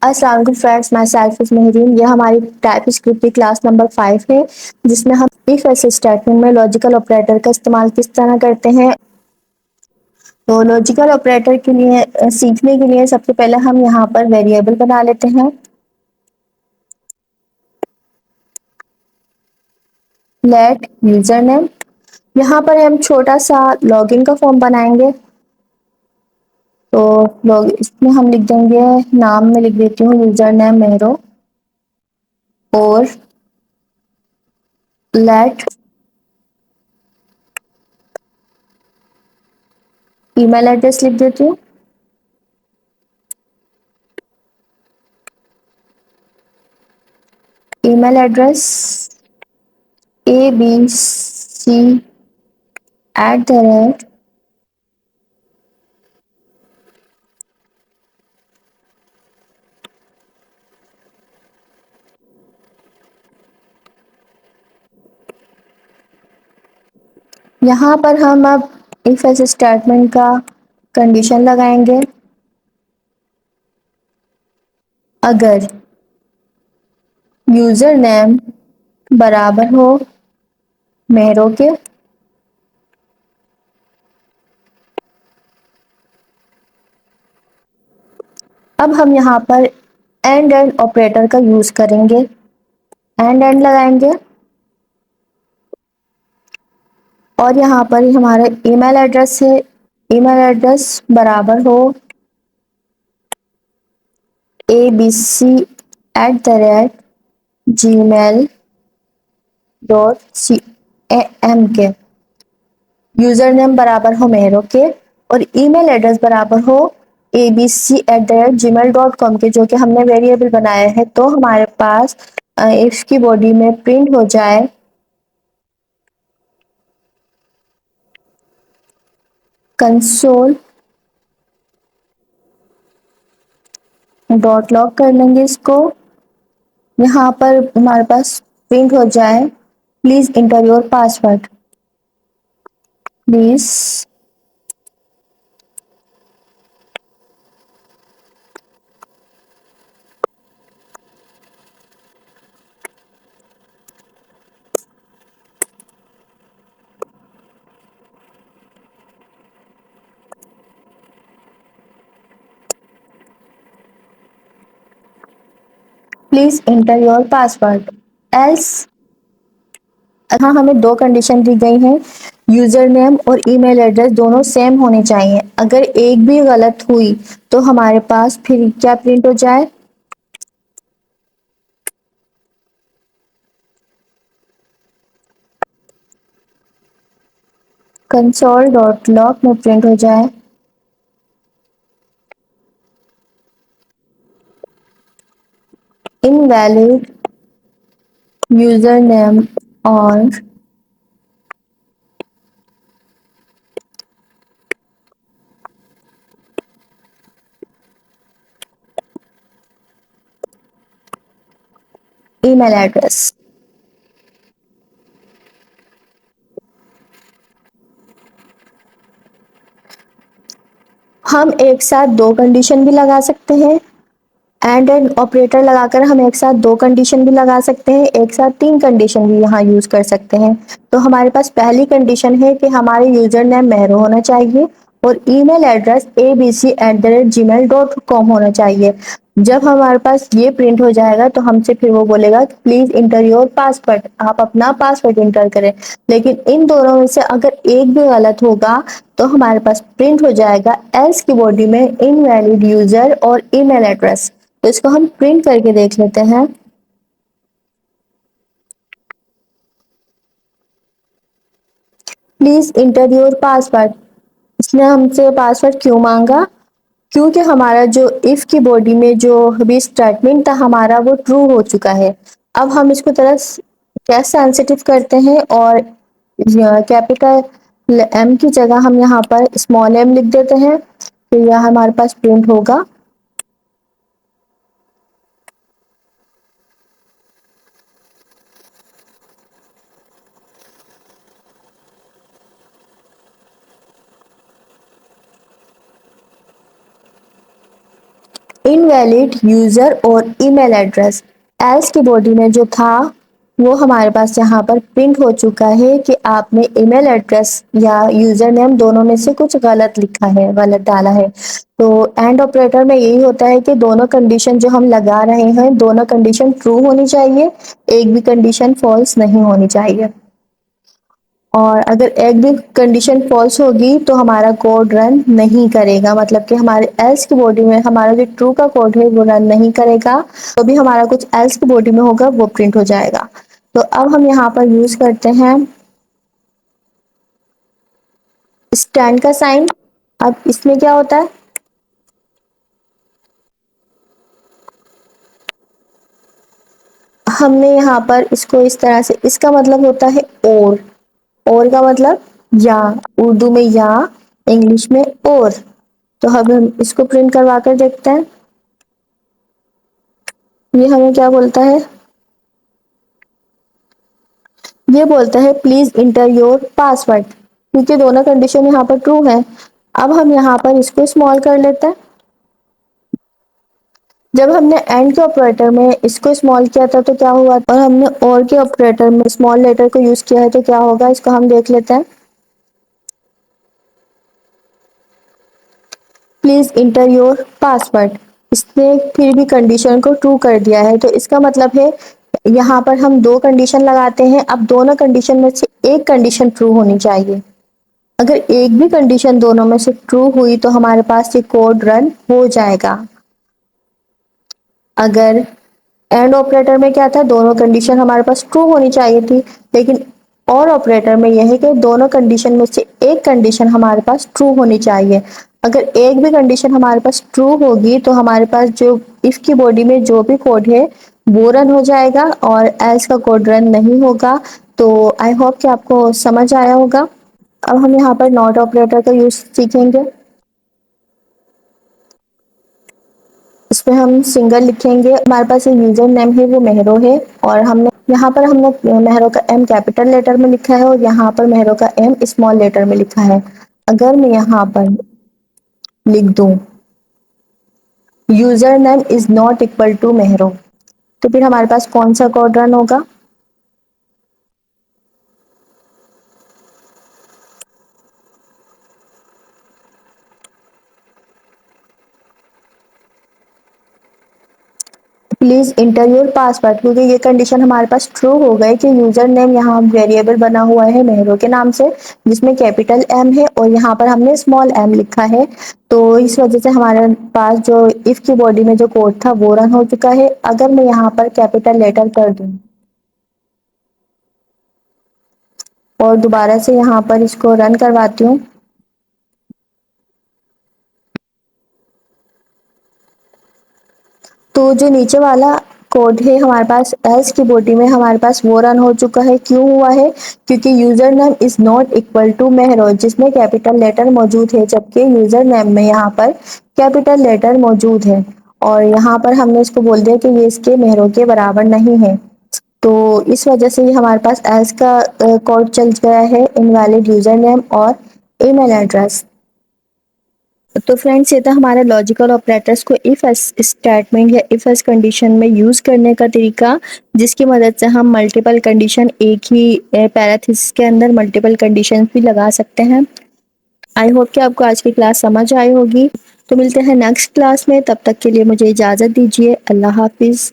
अस्सलाम वालेकुम friends, my self is Mehreen. ये हमारी टाइप स्क्रिप्ट की क्लास नंबर 5 है, जिसमें हम इफ ऐसे स्टेटमेंट में लॉजिकल ऑपरेटर का इस्तेमाल किस तरह करते हैं। तो लॉजिकल ऑपरेटर के लिए सीखने के लिए सबसे पहले हम यहाँ पर वेरिएबल बना लेते हैं। लेट यूजर नेम, यहाँ पर हम छोटा सा लॉगिन का फॉर्म बनाएंगे। तो लॉग इसमें हम लिख देंगे, नाम में लिख देती हूँ यूजर नेम मेहरो, और लेट ईमेल एड्रेस लिख देती हूँ। ईमेल एड्रेस abc@, यहाँ पर हम अब इफ एल्स स्टेटमेंट का कंडीशन लगाएंगे। अगर यूजर नेम बराबर हो मेहरो के, अब हम यहाँ पर एंड ऑपरेटर का यूज करेंगे। एंड लगाएंगे और यहाँ पर हमारा ईमेल एड्रेस है, ईमेल एड्रेस बराबर हो abc@gmail.com के। यूजर नेम बराबर हो मेहरो के और ईमेल एड्रेस बराबर हो abc@gmail.com के, जो कि हमने वेरिएबल बनाया है। तो हमारे पास इफ की बॉडी में प्रिंट हो जाए कंसोल डॉट लॉग कर लेंगे इसको। यहाँ पर हमारे पास प्रिंट हो जाए, please enter your password, please please enter your password else. हाँ, हमें दो कंडीशन दी गई हैं, यूजर नेम और ईमेल एड्रेस दोनों सेम होने चाहिए। अगर एक भी गलत हुई तो हमारे पास फिर क्या प्रिंट हो जाए, कंसोल डॉट लॉग में प्रिंट हो जाए इनवैलिड यूजर नेम और ईमेल एड्रेस। हम एक साथ दो कंडीशन भी लगा सकते हैं। एंड ऑपरेटर लगाकर हम एक साथ दो कंडीशन भी लगा सकते हैं, एक साथ तीन कंडीशन भी यहाँ यूज कर सकते हैं। तो हमारे पास पहली कंडीशन है कि हमारे यूजर नेम मेहरो होना चाहिए और ईमेल एड्रेस abc@gmail.com होना चाहिए। जब हमारे पास ये प्रिंट हो जाएगा तो हमसे फिर वो बोलेगा प्लीज इंटर योर पासवर्ड, आप अपना पासवर्ड इंटर करें। लेकिन इन दोनों में से अगर एक भी गलत होगा तो हमारे पास प्रिंट हो जाएगा एल्स की बॉडी में इनवैलिड यूजर और ईमेल एड्रेस। तो इसको हम प्रिंट करके देख लेते हैं। प्लीज इंटर योर पासवर्ड, इसने हमसे पासवर्ड क्यों मांगा, क्योंकि हमारा जो इफ की बॉडी में जो अभी स्टेटमेंट था हमारा वो ट्रू हो चुका है। अब हम इसको थोड़ा कैश सेंसिटिव करते हैं और कैपिटल एम की जगह हम यहाँ पर स्मॉल एम लिख देते हैं, तो यह हमारे पास प्रिंट होगा। इनवैलिड यूजर और ईमेल एड्रेस। एल्स की बॉडी में जो था वो हमारे पास यहाँ पर प्रिंट हो चुका है कि आपने ईमेल एड्रेस या यूजर नेम दोनों में से कुछ गलत लिखा है, गलत डाला है। तो एंड ऑपरेटर में यही होता है कि दोनों कंडीशन जो हम लगा रहे हैं, दोनों कंडीशन ट्रू होनी चाहिए, एक भी कंडीशन फॉल्स नहीं होनी चाहिए। और अगर एक भी कंडीशन फॉल्स होगी तो हमारा कोड रन नहीं करेगा, मतलब कि हमारे एल्स की बॉडी में हमारा जो ट्रू का कोड है वो रन नहीं करेगा, तो भी हमारा कुछ एल्स की बॉडी में होगा वो प्रिंट हो जाएगा। तो अब हम यहाँ पर यूज करते हैं स्टैंड का साइन। अब इसमें क्या होता है, हमने यहाँ पर इसको इस तरह से, इसका मतलब होता है और का मतलब या, उर्दू में या, इंग्लिश में और। तो अब हम इसको प्रिंट करवा कर देखते हैं। ये हमें क्या बोलता है, ये बोलता है प्लीज इंटर योर पासवर्ड, क्योंकि दोनों कंडीशन यहाँ पर ट्रू है। अब हम यहाँ पर इसको स्मॉल कर लेते हैं। जब हमने एंड के ऑपरेटर में इसको स्मॉल किया था तो क्या हुआ, और हमने और के ऑपरेटर में स्मॉल लेटर को यूज किया है तो क्या होगा, इसको हम देख लेते हैं। प्लीज इंटर योर पासवर्ड, इसने फिर भी कंडीशन को ट्रू कर दिया है। तो इसका मतलब है यहाँ पर हम दो कंडीशन लगाते हैं, अब दोनों कंडीशन में से एक कंडीशन ट्रू होनी चाहिए। अगर एक भी कंडीशन दोनों में से ट्रू हुई तो हमारे पास ये कोड रन हो जाएगा। अगर एंड ऑपरेटर में क्या था, दोनों कंडीशन हमारे पास ट्रू होनी चाहिए थी, लेकिन और ऑपरेटर में यह है कि दोनों कंडीशन में से एक कंडीशन हमारे पास ट्रू होनी चाहिए। अगर एक भी कंडीशन हमारे पास ट्रू होगी तो हमारे पास जो इफ की बॉडी में जो भी कोड है वो रन हो जाएगा और एल्स का कोड रन नहीं होगा। तो आई होप कि आपको समझ आया होगा। अब हम यहाँ पर नॉट ऑपरेटर का यूज सीखेंगे। इसमें हम सिंगल लिखेंगे, हमारे पास एक यूजर नेम है वो मेहरो है, और हमने यहाँ पर हमने मेहरो का एम कैपिटल लेटर में लिखा है और यहाँ पर मेहरो का एम स्मॉल लेटर में लिखा है। अगर मैं यहाँ पर लिख दूं user name is not equal to Mehro, तो फिर हमारे पास कौन सा कोड रन होगा, प्लीज इंटर योर पासवर्ड, क्योंकि ये कंडीशन हमारे पास ट्रू हो गई कि यूजर नेम यहाँ वेरिएबल बना हुआ है मेहरो के नाम से जिसमें कैपिटल एम है और यहाँ पर हमने स्मॉल एम लिखा है। तो इस वजह से हमारे पास जो इफ की बॉडी में जो कोड था वो रन हो चुका है। अगर मैं यहाँ पर कैपिटल लेटर कर दूं और दोबारा से यहाँ पर इसको रन करवाती हूँ, तो जो नीचे वाला कोड है हमारे पास एल्स की बॉडी में हमारे पास वो रन हो चुका है। क्यों हुआ है, क्योंकि user name is not equal to Mehro जिसमें कैपिटल लेटर मौजूद है, जबकि यूजर नेम में यहाँ पर कैपिटल लेटर मौजूद है और यहाँ पर हमने इसको बोल दिया कि ये इसके मेहरो के बराबर नहीं है। तो इस वजह से हमारे पास एल्स का कोड चल गया है, इनवैलिड यूजर नेम और ईमेल एड्रेस। तो फ्रेंड्स ये था हमारे लॉजिकल ऑपरेटर्स को इफ स्टेटमेंट या इफ एल्स कंडीशन में यूज करने का तरीका, जिसकी मदद से हम मल्टीपल कंडीशन एक ही पैराथीसिस के अंदर मल्टीपल कंडीशन भी लगा सकते हैं। आई होप कि आपको आज की क्लास समझ आई होगी। तो मिलते हैं नेक्स्ट क्लास में, तब तक के लिए मुझे इजाज़त दीजिए। अल्लाह हाफिज़।